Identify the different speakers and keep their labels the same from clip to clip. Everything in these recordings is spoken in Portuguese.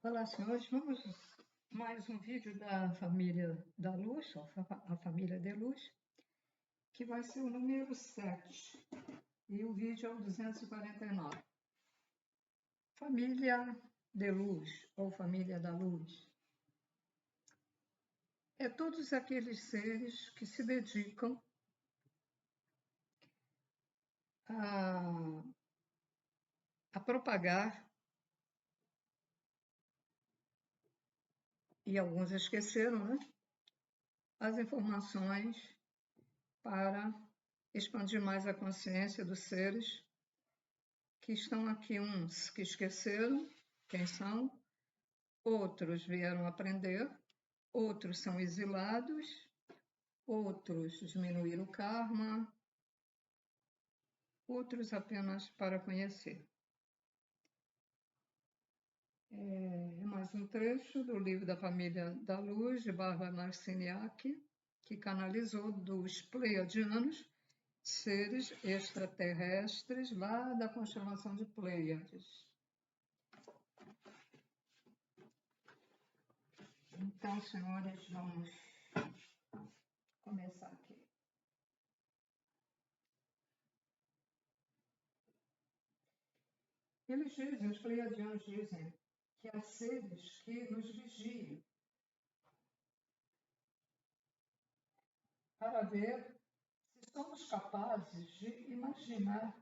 Speaker 1: Olá, senhores. Vamos mais um vídeo da família da Luz, a família de Luz, que vai ser o número 7. E o vídeo é o 249. Família de Luz, ou família da Luz. É todos aqueles seres que se dedicam a propagar, e alguns esqueceram, né? As informações para expandir mais a consciência dos seres que estão aqui, uns que esqueceram quem são, outros vieram aprender, outros são exilados, outros diminuíram o karma, outros apenas para conhecer. É mais um trecho do livro da Família da Luz, de Barbara Marciniak, que canalizou dos pleiadianos, seres extraterrestres lá da constelação de Pleiades. Então, senhores, vamos começar aqui. Eles dizem, os pleiadianos dizem, que há seres que nos vigiam para ver se somos capazes de imaginar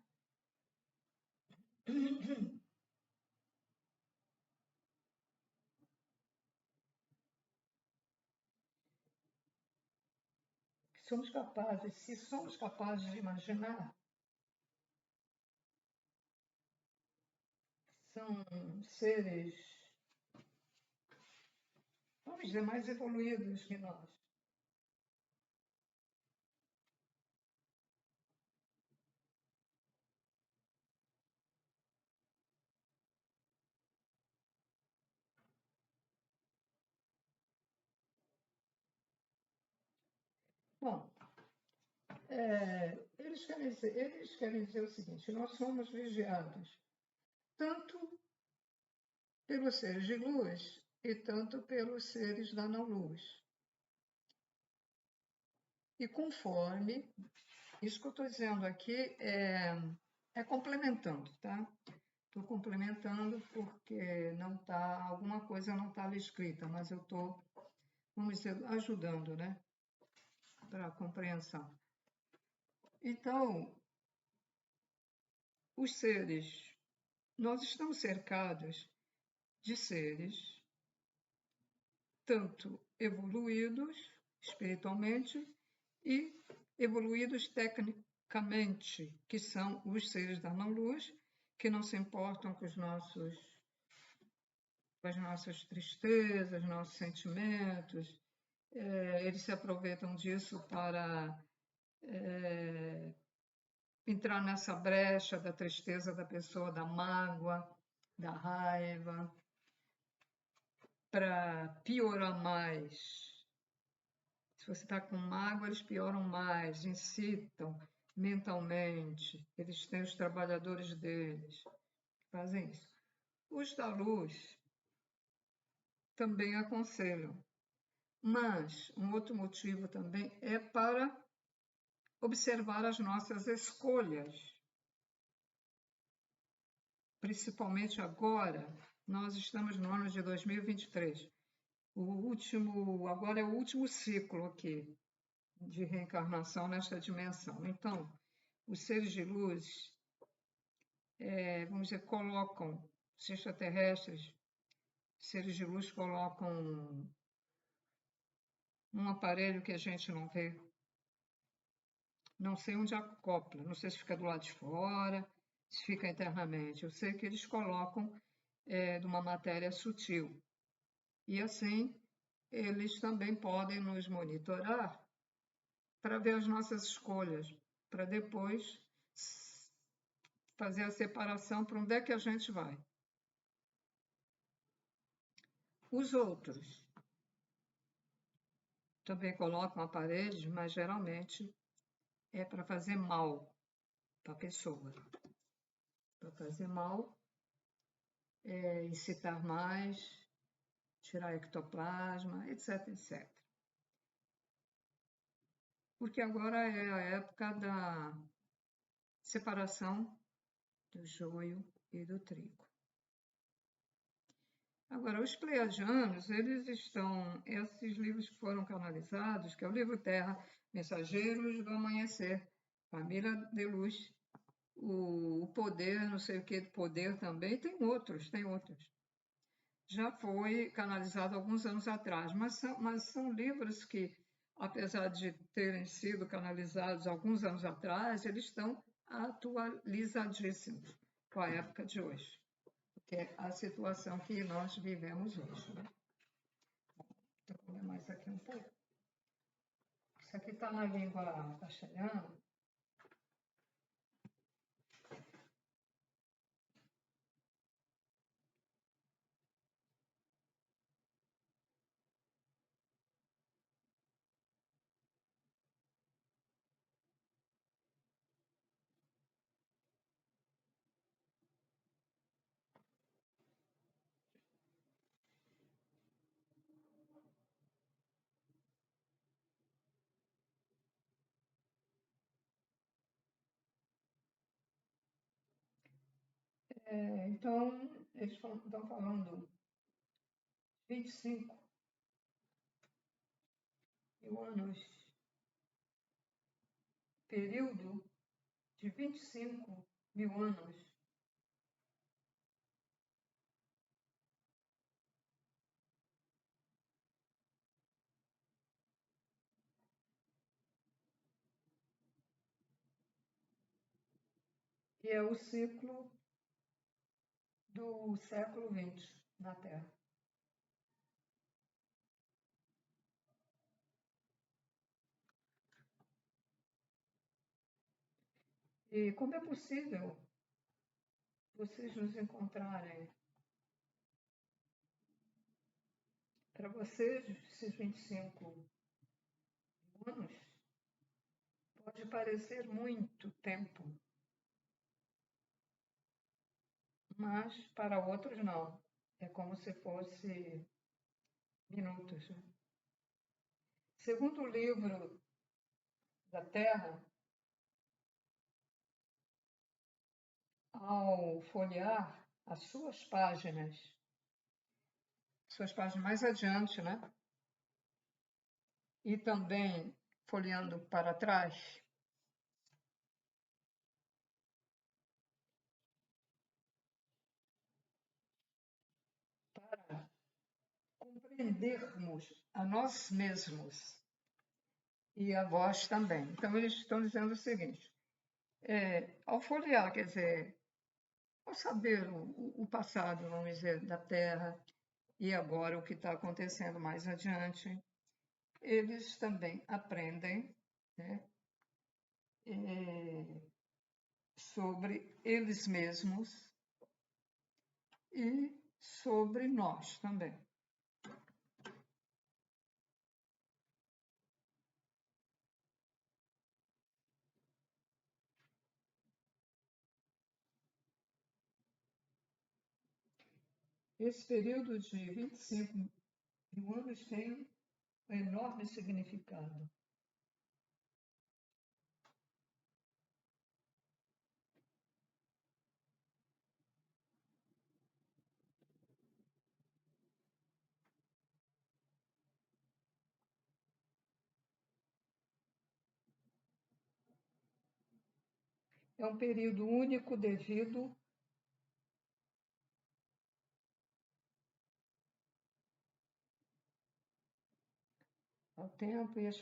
Speaker 1: se somos capazes de imaginar, são seres, vamos dizer, mais evoluídos que nós. Bom, eles querem dizer o seguinte: nós somos vigiados tanto pelos seres de luz e tanto pelos seres da não-luz. E conforme, isso que eu estou dizendo aqui é complementando, tá? Estou complementando porque não tá, alguma coisa não está ali escrita, mas eu estou, vamos dizer, ajudando, né? Para a compreensão. Então, os seres, nós estamos cercados de seres tanto evoluídos espiritualmente e evoluídos tecnicamente, que são os seres da não-luz, que não se importam com as nossas tristezas, nossos sentimentos. Eles se aproveitam disso para entrar nessa brecha da tristeza da pessoa, da mágoa, da raiva, para piorar mais. Se você está com mágoa, eles pioram mais, incitam mentalmente. Eles têm os trabalhadores deles, que fazem isso. Os da luz também aconselham, mas um outro motivo também é para observar as nossas escolhas. Principalmente agora, nós estamos no ano de 2023. Agora é o último ciclo aqui de reencarnação nesta dimensão. Então, os seres de luz, vamos dizer, colocam, os extraterrestres, seres de luz colocam um aparelho que a gente não vê. Não sei onde acopla, não sei se fica do lado de fora, se fica internamente. Eu sei que eles colocam de uma matéria sutil. E assim, eles também podem nos monitorar para ver as nossas escolhas, para depois fazer a separação para onde é que a gente vai. Os outros também colocam aparelhos, mas geralmente é para fazer mal para a pessoa. Para fazer mal, incitar mais, tirar ectoplasma, etc, etc. Porque agora é a época da separação do joio e do trigo. Agora, os pleiadianos, esses livros foram canalizados, que é o livro Terra, Mensageiros do Amanhecer, Família de Luz, o Poder, não sei o que, Poder também, tem outros. Já foi canalizado alguns anos atrás, mas são livros que, apesar de terem sido canalizados alguns anos atrás, eles estão atualizadíssimos com a época de hoje, que é a situação que nós vivemos hoje, né? Então, vou ler mais aqui um pouco. Isso aqui está na língua castelhana. Então, eles estão falando 25 mil anos, período de 25 mil anos. Que é o ciclo do século XX na Terra. E como é possível vocês nos encontrarem? Para vocês, esses 25 anos, pode parecer muito tempo, mas para outros não. É como se fosse minutos, né? Segundo o livro da Terra, ao folhear as suas páginas mais adiante, né? E também folheando para trás, para compreendermos a nós mesmos e a vós também. Então, eles estão dizendo o seguinte: ao folhear, quer dizer, ao saber o passado, vamos dizer, da Terra e agora o que está acontecendo mais adiante, eles também aprendem, né, sobre eles mesmos e sobre nós também. Esse período de 25 mil anos tem um enorme significado. É um período único devido ao tempo, e as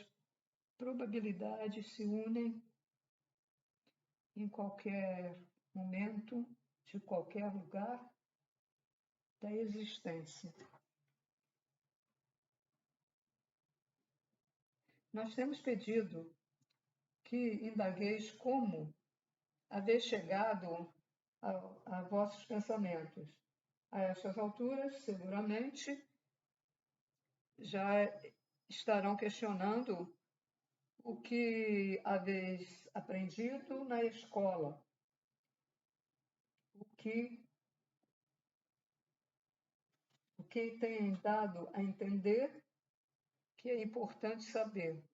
Speaker 1: probabilidades se unem em qualquer momento, de qualquer lugar da existência. Nós temos pedido que indagueis como haver chegado a vossos pensamentos. A estas alturas, seguramente, já estarão questionando o que haveis aprendido na escola, o que tem dado a entender que é importante saber.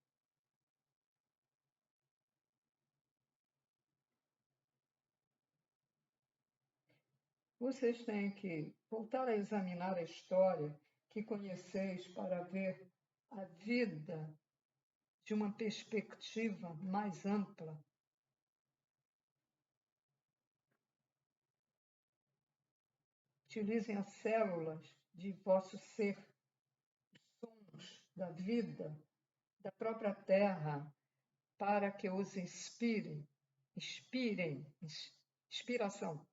Speaker 1: Vocês têm que voltar a examinar a história que conheceis para ver a vida de uma perspectiva mais ampla. Utilizem as células de vosso ser, sons da vida, da própria terra, para que os inspirem, inspiração.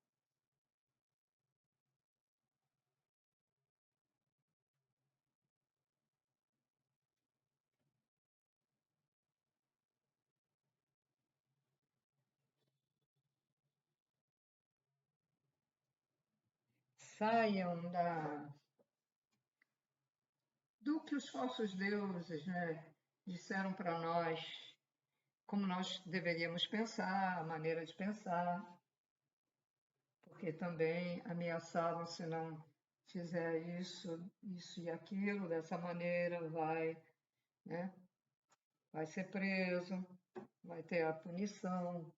Speaker 1: Saiam do que os falsos deuses, né, disseram para nós, como nós deveríamos pensar, a maneira de pensar, porque também ameaçavam se não fizer isso, isso e aquilo, dessa maneira né, vai ser preso, vai ter a punição.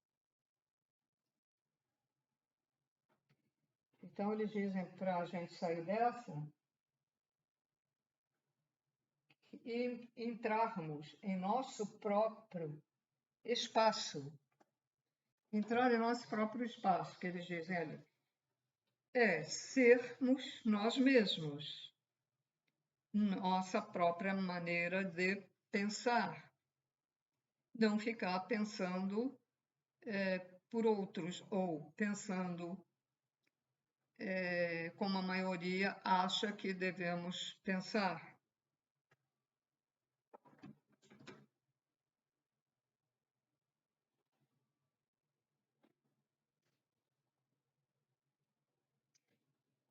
Speaker 1: Então eles dizem para a gente sair dessa e entrarmos em nosso próprio espaço. Entrar em nosso próprio espaço, que eles dizem ali, é sermos nós mesmos, nossa própria maneira de pensar. Não ficar pensando por outros ou pensando como a maioria acha que devemos pensar.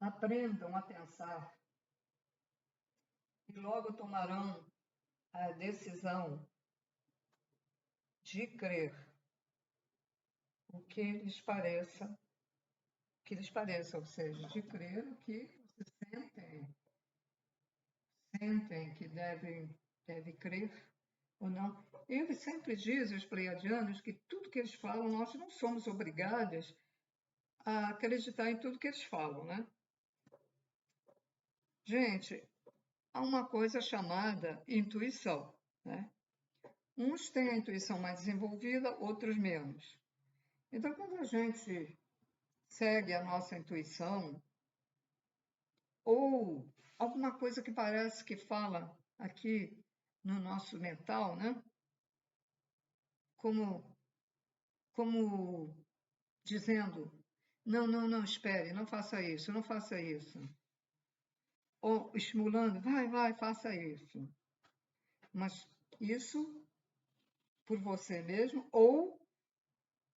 Speaker 1: Aprendam a pensar e logo tomarão a decisão de crer o que lhes pareça, ou seja, de crer o que vocês sentem que deve crer ou não. Eles sempre dizem, os pleiadianos, que tudo que eles falam, nós não somos obrigados a acreditar em tudo que eles falam, né? Gente, há uma coisa chamada intuição, né? Uns têm a intuição mais desenvolvida, outros menos. Então, quando a gente segue a nossa intuição, ou alguma coisa que parece que fala aqui no nosso mental, né? Como dizendo, não, espere, não faça isso, não faça isso. Ou estimulando, vai, faça isso. Mas isso por você mesmo ou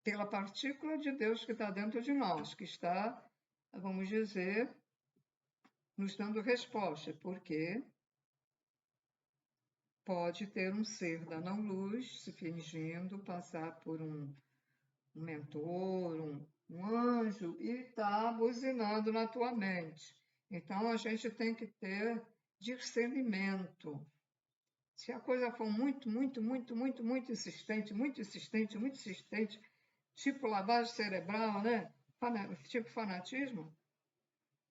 Speaker 1: pela partícula de Deus que está dentro de nós, que está, vamos dizer, nos dando resposta, porque pode ter um ser da não-luz se fingindo passar por um mentor, um anjo, e está buzinando na tua mente. Então, a gente tem que ter discernimento. Se a coisa for muito insistente, tipo lavagem cerebral, né? Tipo fanatismo,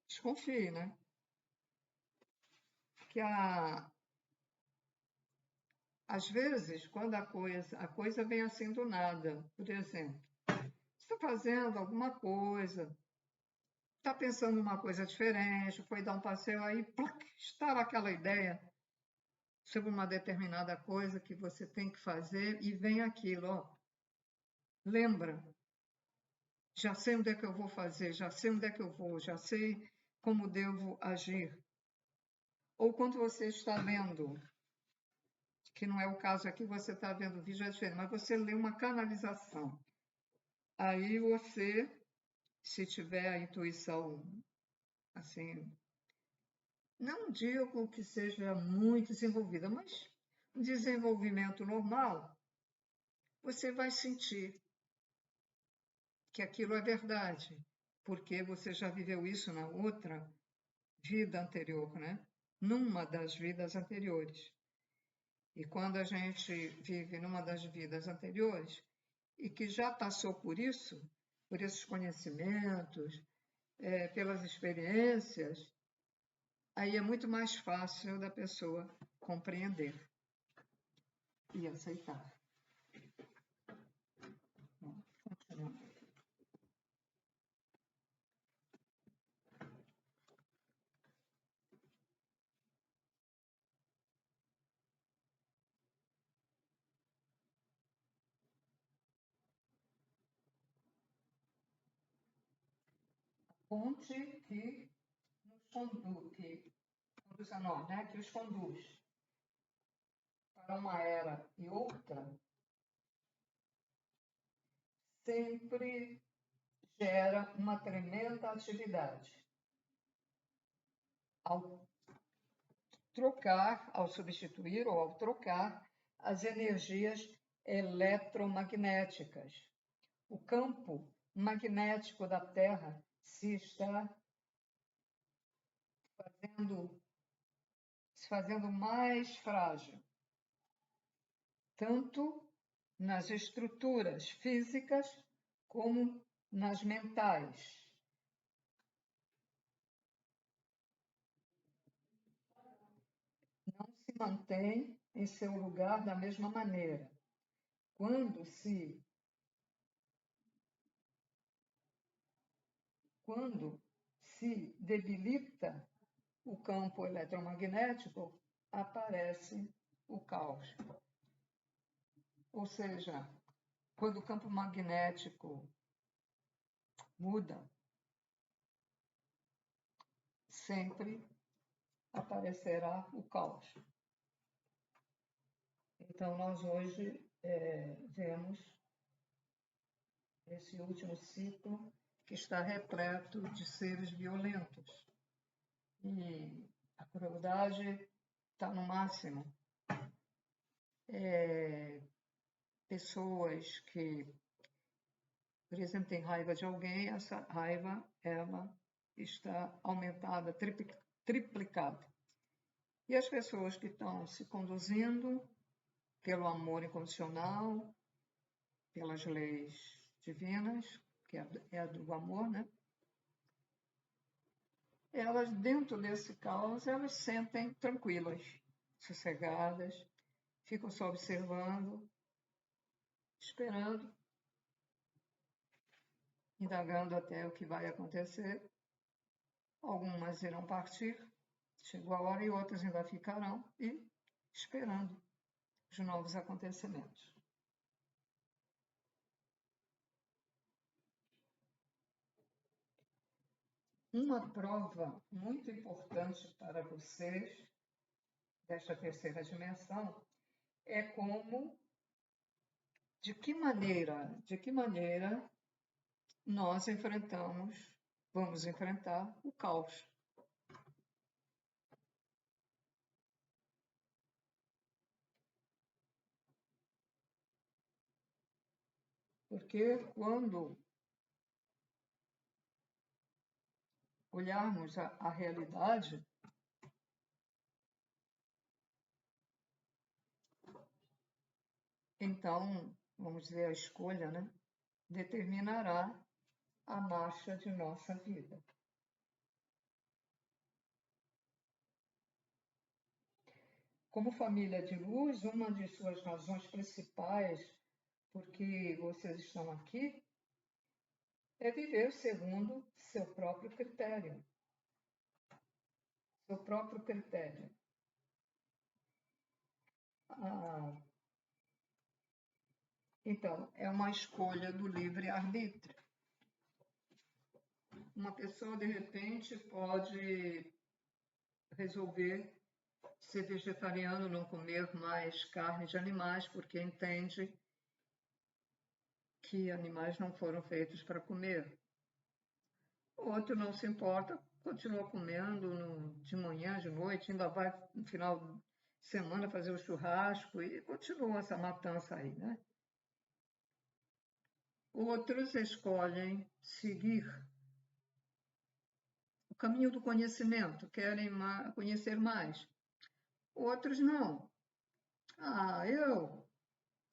Speaker 1: desconfie, né? Que às vezes, quando a coisa vem assim do nada, por exemplo, está fazendo alguma coisa, está pensando em uma coisa diferente, foi dar um passeio aí, estava aquela ideia sobre uma determinada coisa que você tem que fazer e vem aquilo, ó. Lembra, já sei onde é que eu vou fazer, já sei onde é que eu vou, já sei como devo agir. Ou quando você está vendo, que não é o caso aqui, você está vendo o vídeo, é diferente, mas você lê uma canalização. Aí você, se tiver a intuição, assim, não digo que seja muito desenvolvida, mas um desenvolvimento normal, você vai sentir que aquilo é verdade, porque você já viveu isso na outra vida anterior, né? Numa das vidas anteriores. E quando a gente vive numa das vidas anteriores e que já passou por isso, por esses conhecimentos, pelas experiências, aí é muito mais fácil da pessoa compreender e aceitar. Bom, continuando aqui. Ponte que nos conduz, conduz a nós, né? Que os conduz para uma era e outra, sempre gera uma tremenda atividade. Ao trocar, ao substituir ou ao trocar as energias eletromagnéticas. O campo magnético da Terra se fazendo mais frágil, tanto nas estruturas físicas como nas mentais. Não se mantém em seu lugar da mesma maneira. Quando se debilita o campo eletromagnético, aparece o caos. Ou seja, quando o campo magnético muda, sempre aparecerá o caos. Então, nós hoje vemos esse último ciclo que está repleto de seres violentos. E a crueldade está no máximo. Pessoas que, por exemplo, têm raiva de alguém, essa raiva ela está aumentada, triplicada. E as pessoas que estão se conduzindo pelo amor incondicional, pelas leis divinas, que é a do amor, né? Elas, dentro desse caos, elas se sentem tranquilas, sossegadas, ficam só observando, esperando, indagando até o que vai acontecer. Algumas irão partir, chegou a hora, e outras ainda ficarão e esperando os novos acontecimentos. Uma prova muito importante para vocês desta terceira dimensão é de que maneira nós vamos enfrentar o caos. Porque quando olharmos a realidade, então, vamos dizer, a escolha, né, determinará a marcha de nossa vida. Como família de luz, uma de suas razões principais por que vocês estão aqui é viver segundo seu próprio critério. Seu próprio critério. Então, é uma escolha do livre-arbítrio. Uma pessoa, de repente, pode resolver ser vegetariano, não comer mais carne de animais, porque entende que animais não foram feitos para comer. Outro não se importa, continua comendo de manhã, de noite, ainda vai no final de semana fazer o churrasco e continua essa matança aí, né? Outros escolhem seguir o caminho do conhecimento, querem conhecer mais. Outros não.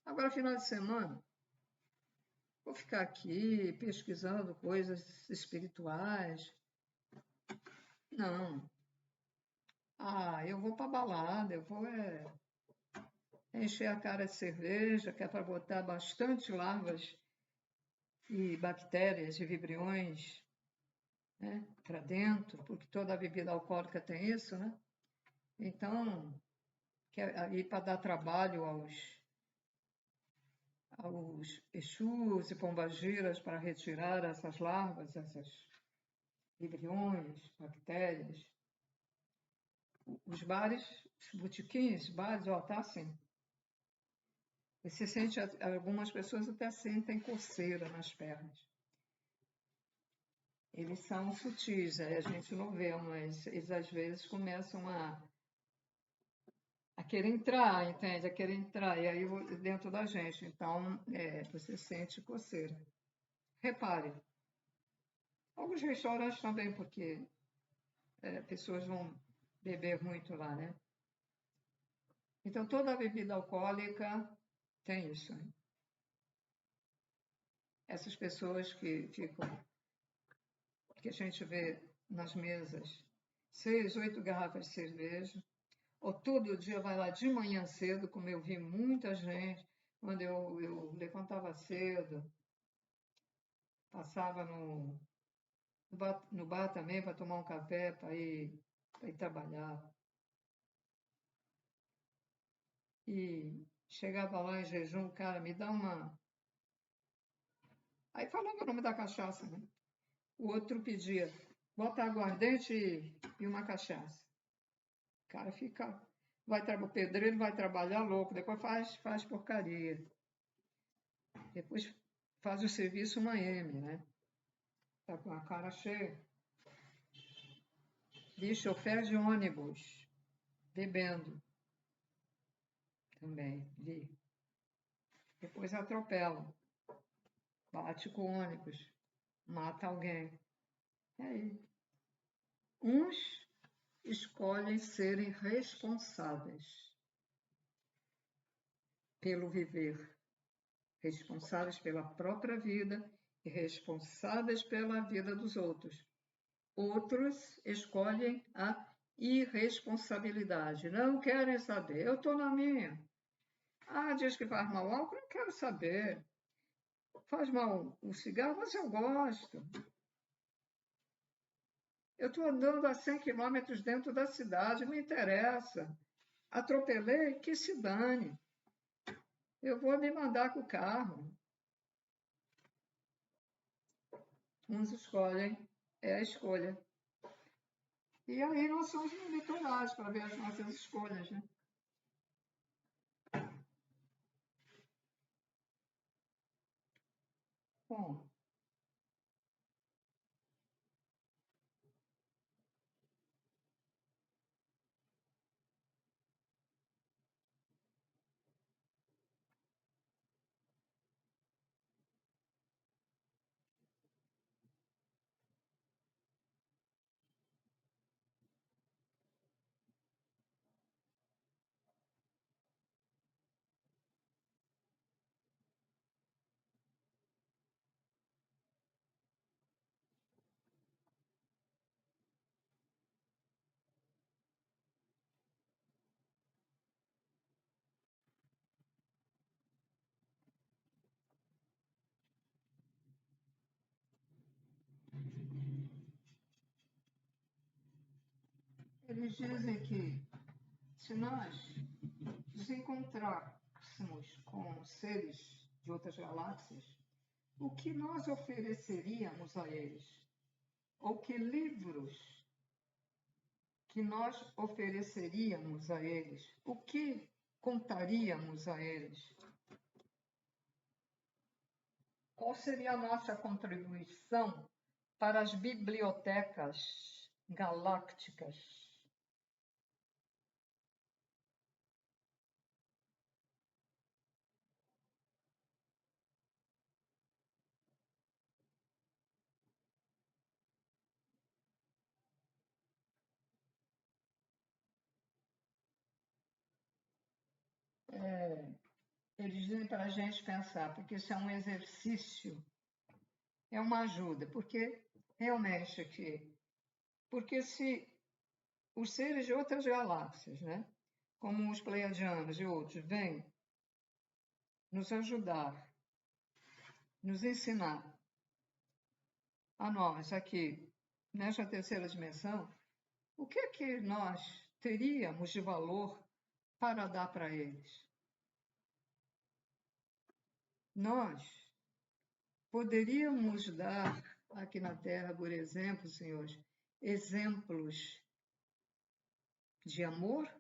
Speaker 1: Agora final de semana, vou ficar aqui pesquisando coisas espirituais. Não. Eu vou para balada, eu vou encher a cara de cerveja, que é para botar bastante larvas e bactérias e vibriões, né, para dentro, porque toda bebida alcoólica tem isso, né? Então, aí para dar trabalho aos exus e pombagiras para retirar essas larvas, esses vibriões, bactérias. Os bares, os botequins, bares, tá assim. Você sente, algumas pessoas até sentem coceira nas pernas. Eles são sutis, a gente não vê, mas eles às vezes começam a querer entrar, entende? A querer entrar, e aí dentro da gente. Então, você sente coceira. Repare, alguns restaurantes também, porque pessoas vão beber muito lá, né? Então, toda bebida alcoólica tem isso, né? Essas pessoas que a gente vê nas mesas, 6, 8 garrafas de cerveja, ou todo dia vai lá de manhã cedo, como eu vi muita gente, quando eu levantava cedo, passava no bar também para tomar um café, para ir trabalhar. E chegava lá em jejum, cara, me dá uma. Aí falava o nome da cachaça, né? O outro pedia, bota aguardente e uma cachaça. O cara fica. O pedreiro vai trabalhar louco, depois faz porcaria. Depois faz o serviço uma M, né? Tá com a cara cheia. Vi chofer de ônibus bebendo também, vi. Depois atropela, bate com o ônibus, mata alguém. E aí? Uns escolhem serem responsáveis pelo viver, responsáveis pela própria vida e responsáveis pela vida dos outros. Outros escolhem a irresponsabilidade, não querem saber, eu estou na minha. Diz que faz mal álcool, não quero saber. Faz mal o cigarro, mas eu gosto. Eu estou andando a 100 quilômetros dentro da cidade, não interessa. Atropelei, que se dane. Eu vou me mandar com o carro. Uns escolhem, é a escolha. E aí nós somos monitorados para ver as nossas escolhas, né? Bom, eles dizem que se nós nos encontrássemos com seres de outras galáxias, o que nós ofereceríamos a eles? Ou que livros que nós ofereceríamos a eles? O que contaríamos a eles? Qual seria a nossa contribuição para as bibliotecas galácticas? eles dizem para a gente pensar, porque isso é um exercício, é uma ajuda, porque realmente aqui, porque se os seres de outras galáxias, né, como os pleiadianos e outros, vêm nos ajudar, nos ensinar a nós aqui, nesta terceira dimensão, o que é que nós teríamos de valor para dar para eles? Nós poderíamos dar aqui na Terra, por exemplo, senhores, exemplos de amor,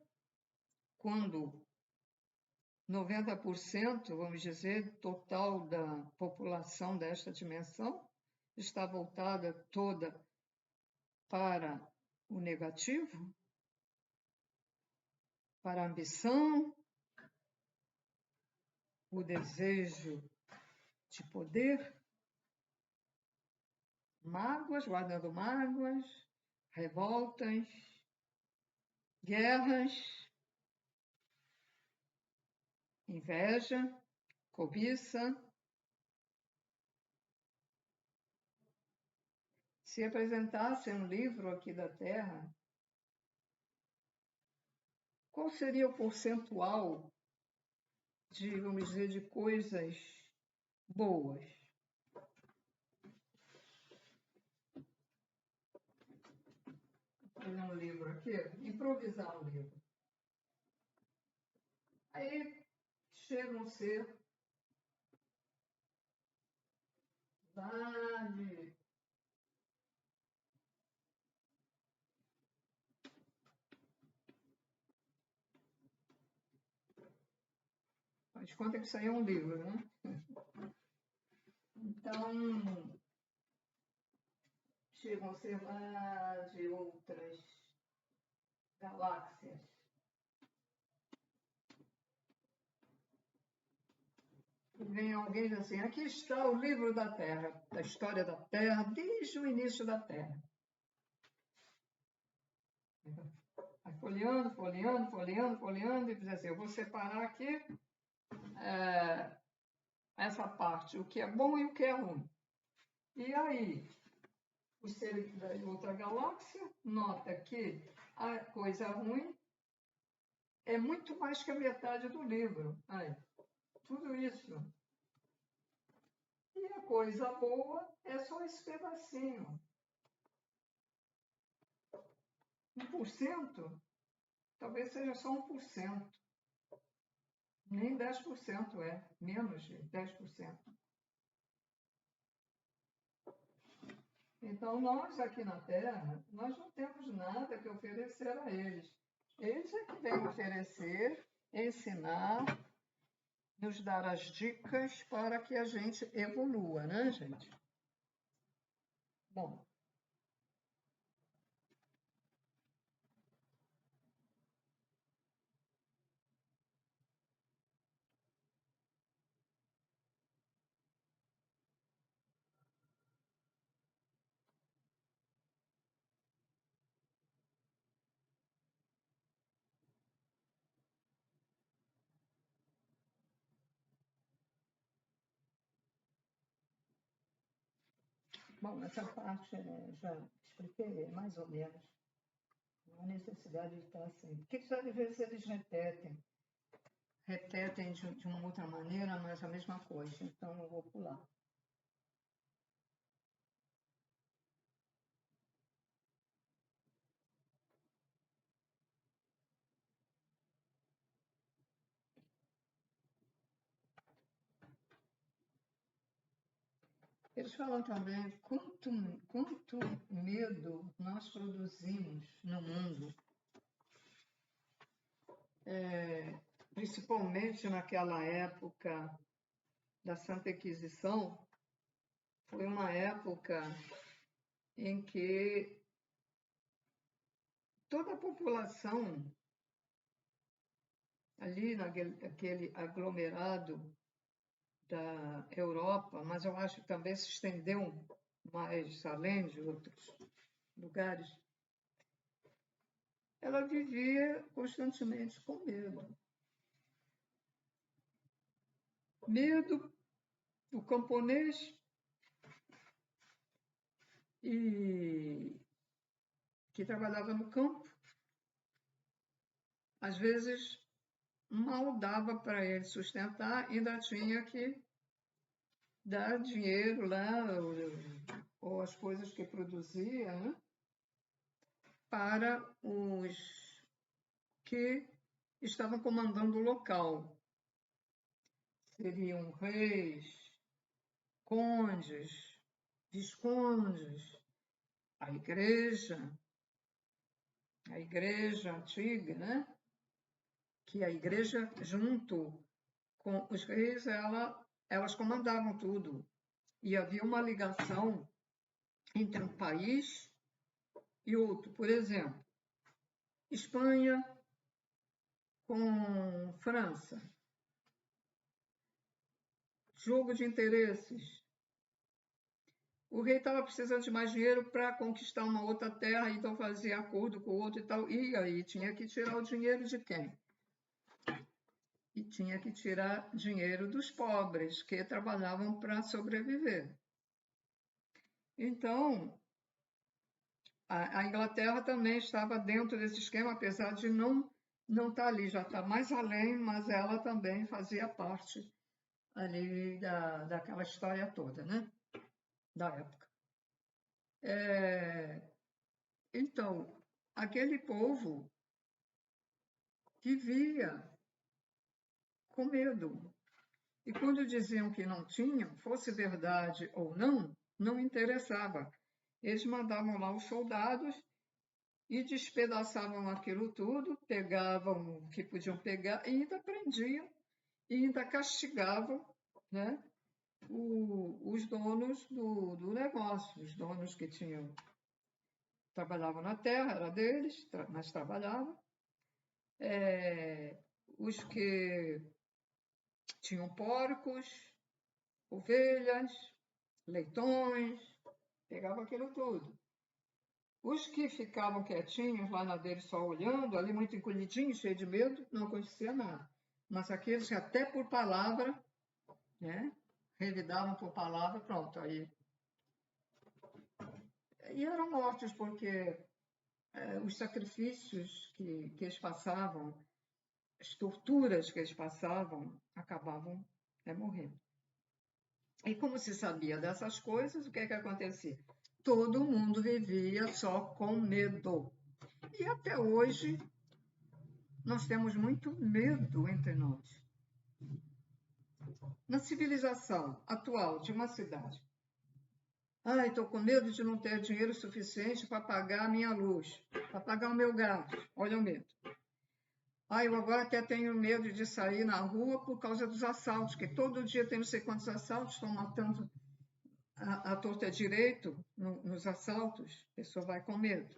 Speaker 1: quando 90%, vamos dizer, total da população desta dimensão está voltada toda para o negativo, para a ambição, o desejo de poder, mágoas, guardando mágoas, revoltas, guerras, inveja, cobiça. Se apresentasse um livro aqui da Terra, qual seria o percentual de, vamos dizer, de coisas boas? Vou fazer um livro aqui, improvisar um livro. Aí chega um ser lá de faz conta que isso aí é um livro, né? Então, chegam a ser lá de outras galáxias. E vem alguém e diz assim, aqui está o livro da Terra, da história da Terra, desde o início da Terra. Vai folheando, folheando, folheando, folheando, e diz assim, eu vou separar aqui essa parte, o que é bom e o que é ruim. E aí, o ser da outra galáxia nota que a coisa ruim é muito mais que a metade do livro. Aí, tudo isso. E a coisa boa é só esse pedacinho. 1%, talvez seja só 1%. Nem 10% é, menos de 10%. Então, nós aqui na Terra, nós não temos nada que oferecer a eles. Eles é que vêm oferecer, ensinar, nos dar as dicas para que a gente evolua, né, gente? Bom, bom, essa parte já expliquei mais ou menos. Não há necessidade de estar assim. Porque às vezes eles repetem de uma outra maneira, mas a mesma coisa. Então eu vou pular. Eles falam também quanto medo nós produzimos no mundo, principalmente naquela época da Santa Inquisição. Foi uma época em que toda a população ali naquele aglomerado da Europa, mas eu acho que também se estendeu mais além de outros lugares, ela vivia constantemente com medo. Medo do camponês e que trabalhava no campo, às vezes mal dava para ele sustentar, ainda tinha que dar dinheiro lá, ou as coisas que produzia, né, para os que estavam comandando o local. Seriam reis, condes, viscondes, a igreja antiga, né? Que a igreja, junto com os reis, elas comandavam tudo. E havia uma ligação entre um país e outro. Por exemplo, Espanha com França. Jogo de interesses. O rei estava precisando de mais dinheiro para conquistar uma outra terra, então fazia acordo com o outro e tal. E aí tinha que tirar o dinheiro de quem? E tinha que tirar dinheiro dos pobres, que trabalhavam para sobreviver. Então, a Inglaterra também estava dentro desse esquema, apesar de não estar ali, já está mais além, mas ela também fazia parte ali daquela história toda, né? Da época. Então, aquele povo vivia com medo. E quando diziam que não tinham, fosse verdade ou não, não interessava. Eles mandavam lá os soldados e despedaçavam aquilo tudo, pegavam o que podiam pegar e ainda prendiam e ainda castigavam, né, os donos do negócio, os donos que trabalhavam na terra, era deles, mas trabalhavam. Os que tinham porcos, ovelhas, leitões, pegavam aquilo tudo. Os que ficavam quietinhos lá na dele só olhando, ali muito encolhidinhos, cheio de medo, não acontecia nada. Mas aqueles que até por palavra, né, revidavam por palavra, pronto, aí. E eram mortos porque os sacrifícios que eles passavam, as torturas que eles passavam, acabavam morrendo. E como se sabia dessas coisas, o que acontecia? Todo mundo vivia só com medo. E até hoje, nós temos muito medo entre nós. Na civilização atual de uma cidade, estou com medo de não ter dinheiro suficiente para pagar a minha luz, para pagar o meu gás. Olha o medo. Eu agora até tenho medo de sair na rua por causa dos assaltos, que todo dia tem não sei quantos assaltos, estão matando a torta direito nos assaltos. A pessoa vai com medo.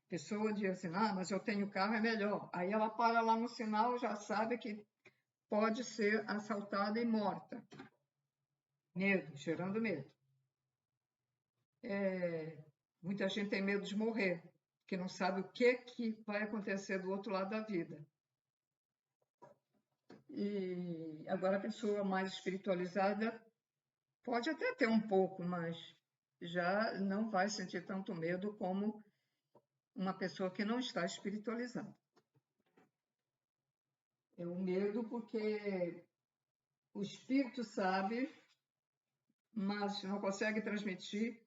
Speaker 1: A pessoa diz assim, mas eu tenho carro, é melhor. Aí ela para lá no sinal, já sabe que pode ser assaltada e morta. Medo, gerando medo. Muita gente tem medo de morrer, que não sabe o que vai acontecer do outro lado da vida. E agora a pessoa mais espiritualizada pode até ter um pouco, mas já não vai sentir tanto medo como uma pessoa que não está espiritualizada. É o medo porque o espírito sabe, mas não consegue transmitir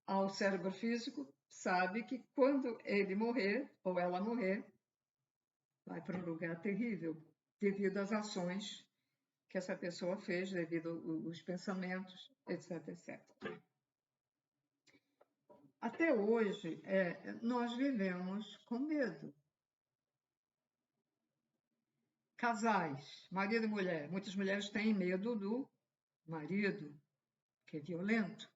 Speaker 1: ao cérebro físico, sabe que quando ele morrer, ou ela morrer, vai para um lugar terrível, devido às ações que essa pessoa fez, devido aos pensamentos, etc, etc. Até hoje, nós vivemos com medo. Casais, marido e mulher. Muitas mulheres têm medo do marido, que é violento.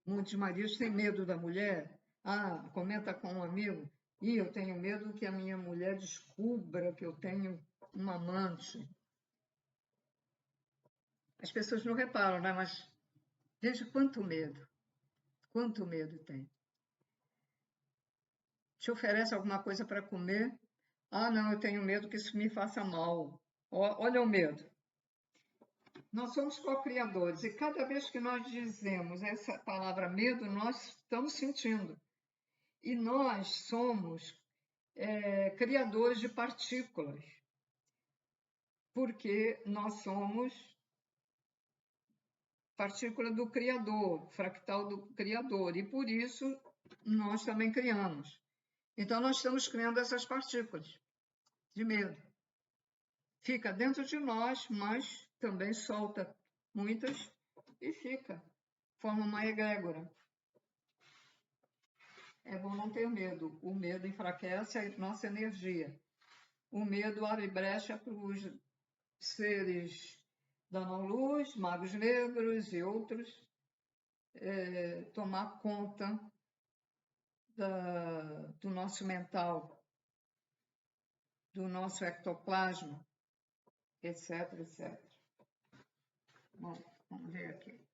Speaker 1: Muitos maridos têm medo da mulher. Comenta com um amigo. Eu tenho medo que a minha mulher descubra que eu tenho uma amante. As pessoas não reparam, né? Mas veja quanto medo tem. te oferece alguma coisa para comer. Ah, não, eu tenho medo que isso me faça mal. Olha o medo. Nós somos co-criadores e cada vez que nós dizemos essa palavra medo, nós estamos sentindo. E nós somos criadores de partículas, porque nós somos partícula do Criador, fractal do Criador, e por isso nós também criamos. Então, nós estamos criando essas partículas de medo. Fica dentro de nós, mas também solta muitas e fica, forma uma egrégora. É bom não ter medo. O medo enfraquece a nossa energia. O medo abre brecha para os seres da não-luz, magos negros e outros, tomar conta do nosso mental, do nosso ectoplasma, etc, etc. Bom, vamos ver aqui.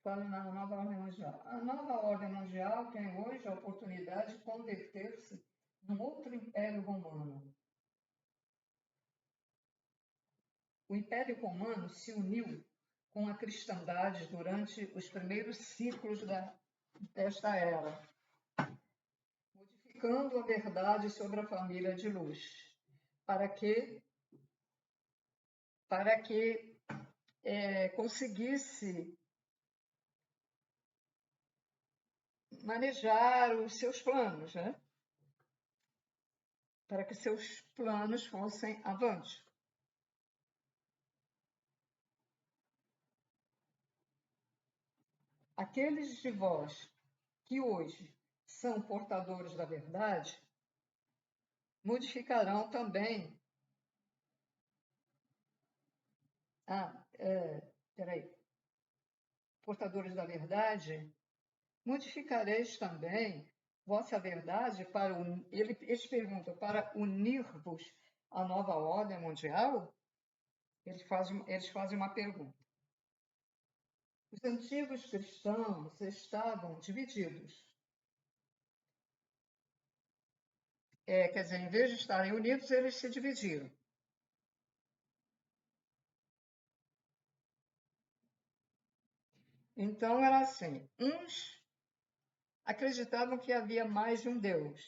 Speaker 1: Fala na nova ordem mundial. A nova ordem mundial tem hoje a oportunidade de converter-se num outro império romano. O Império Romano se uniu com a cristandade durante os primeiros ciclos desta era, modificando a verdade sobre a família de luz, para que conseguisse manejar os seus planos, né? Para que seus planos fossem avante. Aqueles de vós que hoje são portadores da verdade modificarão também. Portadores da verdade, modificareis também vossa verdade para eles perguntam, para unir-vos à nova ordem mundial? Eles fazem uma pergunta. Os antigos cristãos estavam divididos. Quer dizer, em vez de estarem unidos, eles se dividiram. Então, era assim, uns acreditavam que havia mais de um Deus.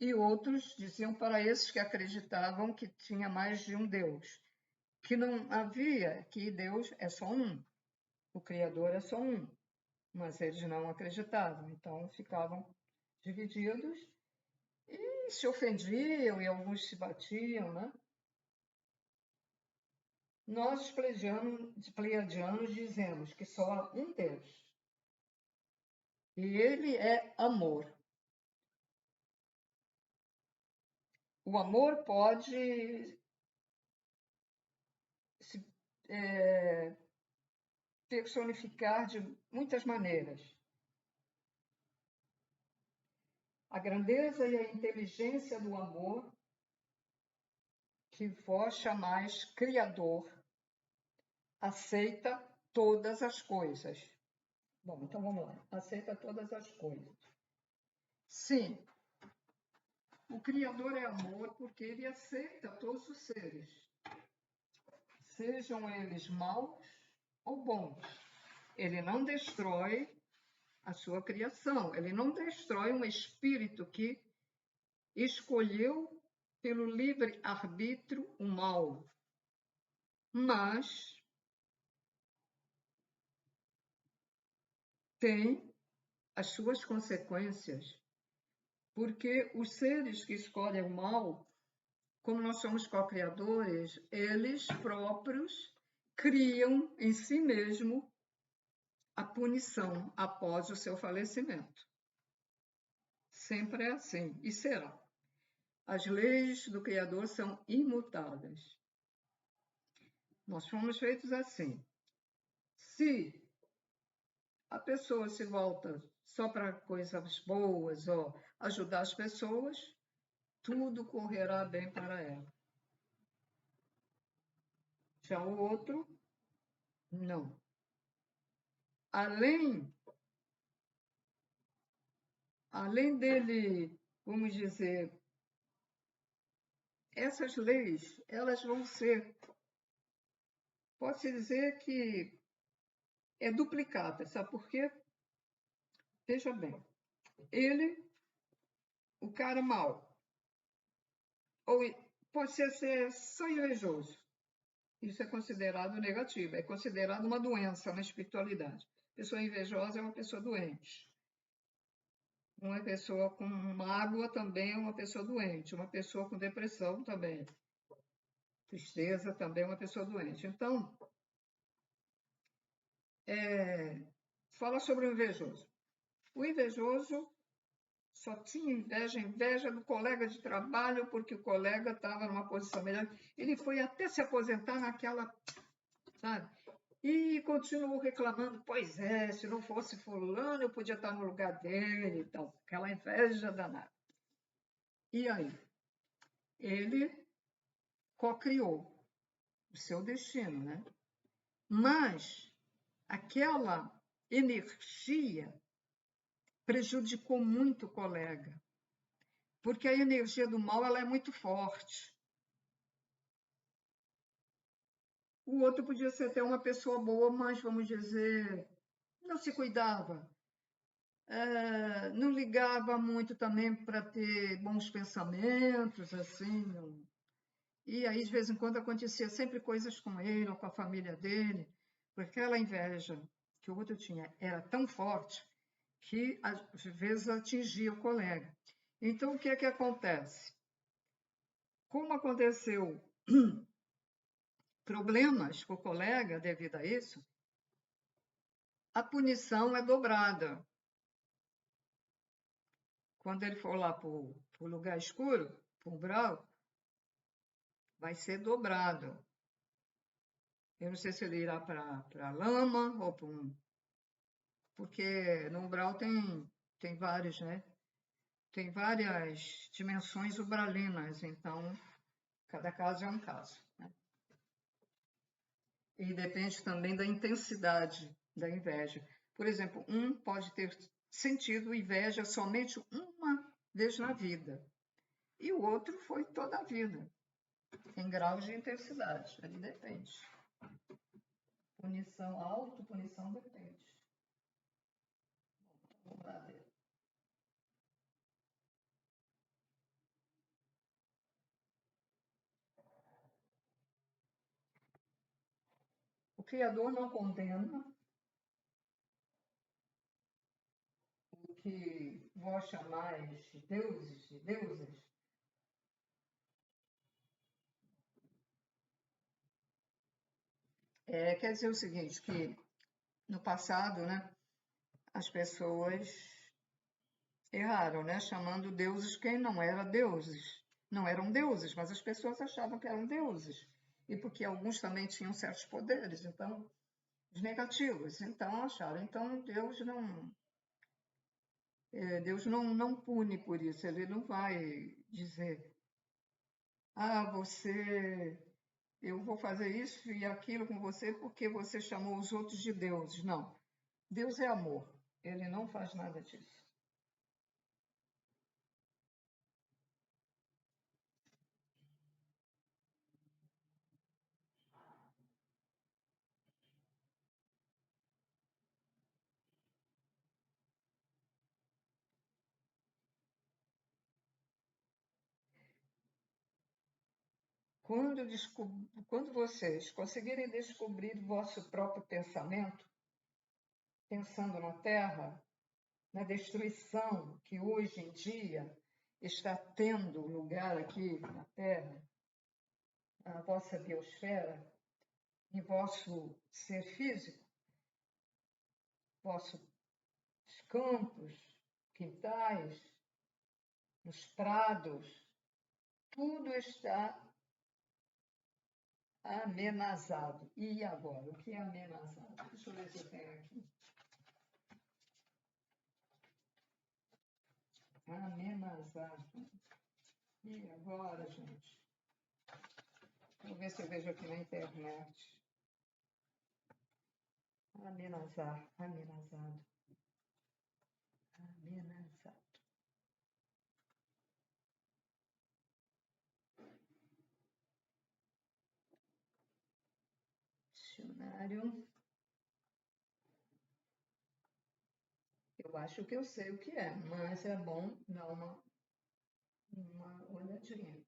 Speaker 1: E outros diziam para esses que acreditavam que tinha mais de um Deus, que não havia, que Deus é só um, o Criador é só um, mas eles não acreditavam, então ficavam divididos e se ofendiam e alguns se batiam, né? Nós, pleiadianos, dizemos que só há um Deus, e Ele é amor. O amor pode se personificar de muitas maneiras. A grandeza e a inteligência do amor, que vós chamais Criador, aceita todas as coisas. Bom, então vamos lá. Aceita todas as coisas. Sim, o Criador é amor porque ele aceita todos os seres, sejam eles maus ou bons. Ele não destrói a sua criação, ele não destrói um espírito que escolheu pelo livre arbítrio o mal, mas tem as suas consequências, porque os seres que escolhem o mal, como nós somos co-criadores, eles próprios criam em si mesmo a punição após o seu falecimento. Sempre é assim, e será. As leis do Criador são imutáveis. Nós fomos feitos assim. Se a pessoa se volta só para coisas boas ou ajudar as pessoas, tudo correrá bem para ela. Já o outro, não. Além dele, vamos dizer, essas leis, elas vão ser, pode-se dizer que é duplicada, sabe por quê? Veja bem, ele, o cara mau, ou pode ser só invejoso. Isso é considerado negativo, é considerado uma doença na espiritualidade. Pessoa invejosa é uma pessoa doente. Uma pessoa com mágoa também é uma pessoa doente. Uma pessoa com depressão também. Tristeza também é uma pessoa doente. Então, fala sobre o invejoso. O invejoso só tinha inveja do colega de trabalho, porque o colega estava numa posição melhor. Ele foi até se aposentar naquela, sabe? E continuou reclamando, pois é, se não fosse fulano, eu podia estar no lugar dele e tal. Aquela inveja danada. E aí? Ele co-criou o seu destino, né? Mas aquela energia prejudicou muito o colega, porque a energia do mal ela é muito forte. O outro podia ser até uma pessoa boa, mas, vamos dizer, não se cuidava. Não ligava muito também para ter bons pensamentos, assim. Não. E aí, de vez em quando, acontecia sempre coisas com ele ou com a família dele, porque aquela inveja que o outro tinha era tão forte que, às vezes, atingia o colega. Então, o que é que acontece? Como aconteceu problemas com o colega devido a isso, a punição é dobrada. Quando ele for lá para o lugar escuro, para o umbral, vai ser dobrado. Eu não sei se ele irá para a lama ou para um... Porque no umbral tem vários, né? Tem várias dimensões umbralinas, então cada caso é um caso. Né? E depende também da intensidade da inveja. Por exemplo, um pode ter sentido inveja somente uma vez na vida, e o outro foi toda a vida, em graus de intensidade. Aí depende. Punição, autopunição depende. Vamos lá ver. O Criador não condena o que vós chamais de deuses, quer dizer o seguinte, que no passado, né, as pessoas erraram, né, chamando deuses quem não era deuses. Não eram deuses, mas as pessoas achavam que eram deuses. E porque alguns também tinham certos poderes, então, os negativos. Então, acharam. Então, Deus não pune por isso. Ele não vai dizer, eu vou fazer isso e aquilo com você porque você chamou os outros de deuses. Não. Deus é amor. Ele não faz nada disso. Quando vocês conseguirem descobrir o vosso próprio pensamento, pensando na Terra, na destruição que hoje em dia está tendo lugar aqui na Terra, na vossa biosfera, em vosso ser físico, vossos campos, quintais, nos prados, tudo está amenazado. E agora? O que é amenazado? Deixa eu ver se eu tenho aqui. Amenazado. E agora, gente? Vou ver se eu vejo aqui na internet. Amenazar, amenazado. Amenazado. Dicionário. Eu acho que eu sei o que é, mas é bom dar uma olhadinha.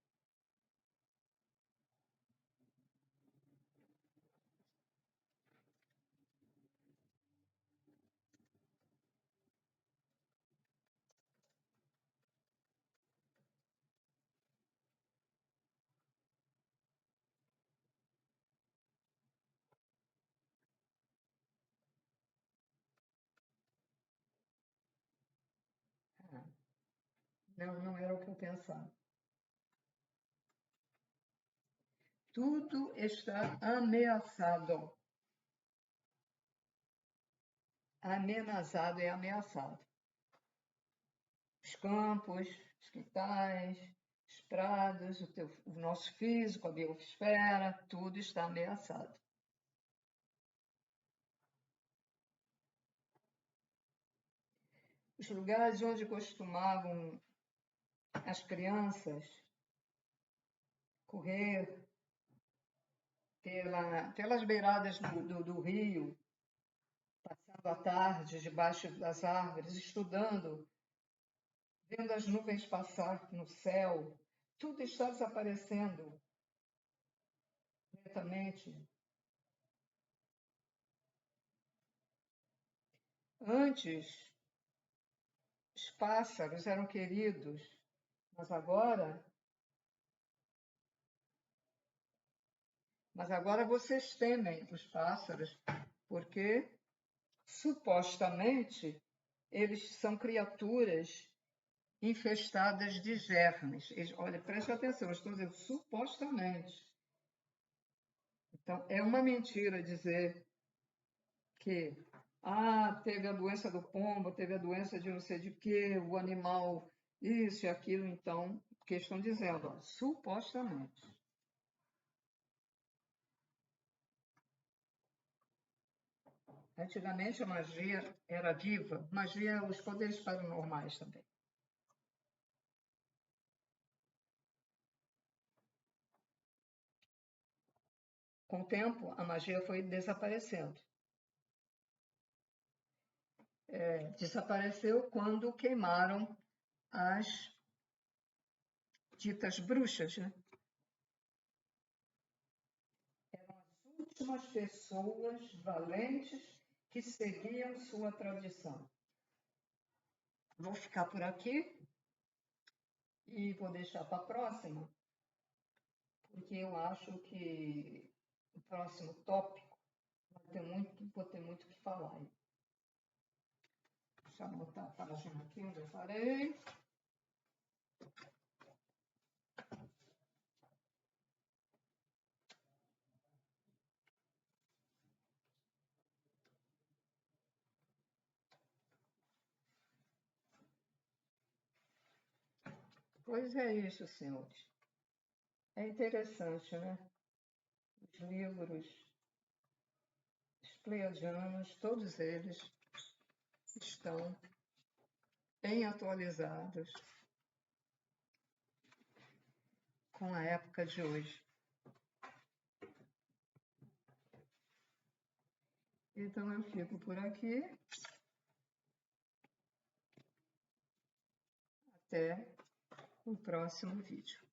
Speaker 1: Ah, não era o que eu pensava. Tudo está ameaçado. Amenazado é ameaçado. Os campos, os quintais, os prados, o nosso físico, a biosfera, tudo está ameaçado. Os lugares onde costumavam as crianças correr pelas beiradas do rio, passando a tarde debaixo das árvores, estudando, vendo as nuvens passar no céu, tudo está desaparecendo lentamente. Antes, os pássaros eram queridos, mas agora vocês temem os pássaros, porque supostamente eles são criaturas infestadas de germes. Olha, preste atenção, eu estou dizendo supostamente. Então, é uma mentira dizer que teve a doença do pombo, teve a doença de não sei de quê, o animal isso e aquilo, então, que estão dizendo, ó, supostamente. Antigamente a magia era viva, magia, os poderes paranormais também. Com o tempo, a magia foi desaparecendo. Desapareceu quando queimaram as ditas bruxas, né? Eram as últimas pessoas valentes que seguiam sua tradição. Vou ficar por aqui e vou deixar para a próxima, porque eu acho que o próximo tópico vou ter muito o que falar. Deixa eu botar a página aqui onde eu parei. Pois é isso, senhores. É interessante, né? Os livros pleiadianos, todos eles estão bem atualizados com a época de hoje. Então eu fico por aqui. Até o próximo vídeo.